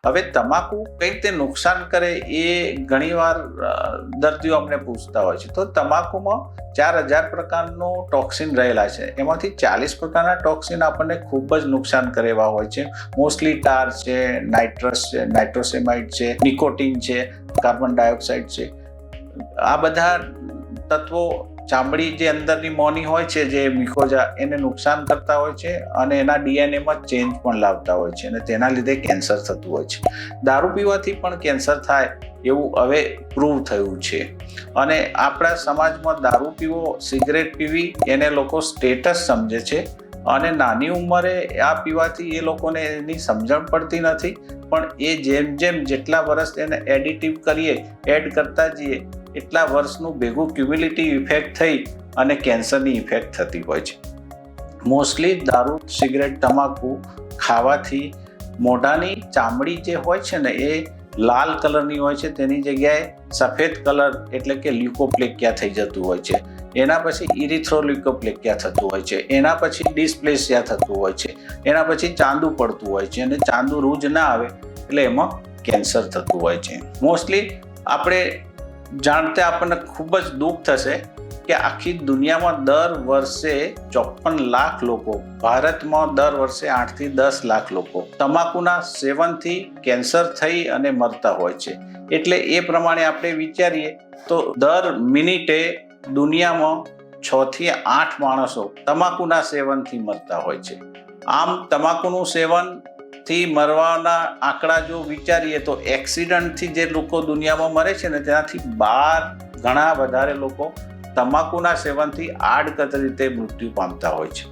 હવે તમાકુ કઈ રીતે નુકસાન કરે એ ઘણીવાર દર્દીઓ અમને પૂછતા હોય છે. તો તમાકુમાં 4000 પ્રકારનો ટોક્સિન રહેલા છે. એમાંથી 40 પ્રકારના ટોક્સિન આપણને ખૂબ જ નુકસાન કરે એવા હોય છે. મોસ્ટલી ટાર છે, નાઇટ્રસ છે, નાઇટ્રોસેમાઇડ છે, નિકોટીન છે, કાર્બન ડાયોક્સાઇડ છે. આ બધા તત્વો ચામડી જે અંદરની મોની હોય છે, જે મિકોઝા, એને નુકસાન કરતા હોય છે અને એના ડીએનએમાં ચેન્જ પણ લાવતા હોય છે અને તેના લીધે કેન્સર થતું હોય છે. દારૂ પીવાથી પણ કેન્સર થાય એવું હવે પ્રૂવ થયું છે. અને આપણા સમાજમાં દારૂ પીવો, સિગરેટ પીવી એને લોકો સ્ટેટસ સમજે છે અને નાની ઉંમરે આ પીવાથી એ લોકોને એની સમજણ પડતી નથી. પણ એ જેમ જેટલા વર્ષ એને એડિટિવ કરીએ, એડ કરતા જઈએ, એટલા વર્ષનું ભેગું ક્યુમ્યુલેટિવ ઇફેક્ટ થઈ અને કેન્સરની ઇફેક્ટ થતી હોય છે. મોસ્ટલી દારૂ, સિગરેટ, તમાકુ ખાવાથી મોઢાની ચામડી જે હોય છે ને એ લાલ કલરની હોય છે, તેની જગ્યાએ સફેદ કલર એટલે કે લ્યુકોપ્લેકિયા થઈ જતું હોય છે. એના પછી ઇરિથ્રોલ્યુકોપ્લેકિયા થતું હોય છે. એના પછી ડિસ્પ્લેસિયા થતું હોય છે. એના પછી ચાંદુ પડતું હોય છે અને ચાંદુ રૂજ ના આવે એટલે એમાં કેન્સર થતું હોય છે. મોસ્ટલી આપણે જાણતે આપણને ખૂબ જ દુઃખ થશે કે આખી દુનિયામાં દર વર્ષે 54 લાખ લોકો, ભારતમાં દર વર્ષે 8 થી 10 લાખ લોકો તમાકુના સેવનથી કેન્સર થઈ અને મરતા હોય છે. એટલે એ પ્રમાણે આપણે વિચારીએ તો દર મિનિટે દુનિયામાં 6 થી 8 માણસો તમાકુના સેવનથી મરતા હોય છે. આમ તમાકુનું સેવન થી મરવાના આંકડા જો વિચારીએ તો એક્સિડન્ટથી જે લોકો દુનિયામાં મરે છે ને તેનાથી 12 ગણા વધારે લોકો તમાકુના સેવનથી આડકતરી રીતે મૃત્યુ પામતા હોય છે.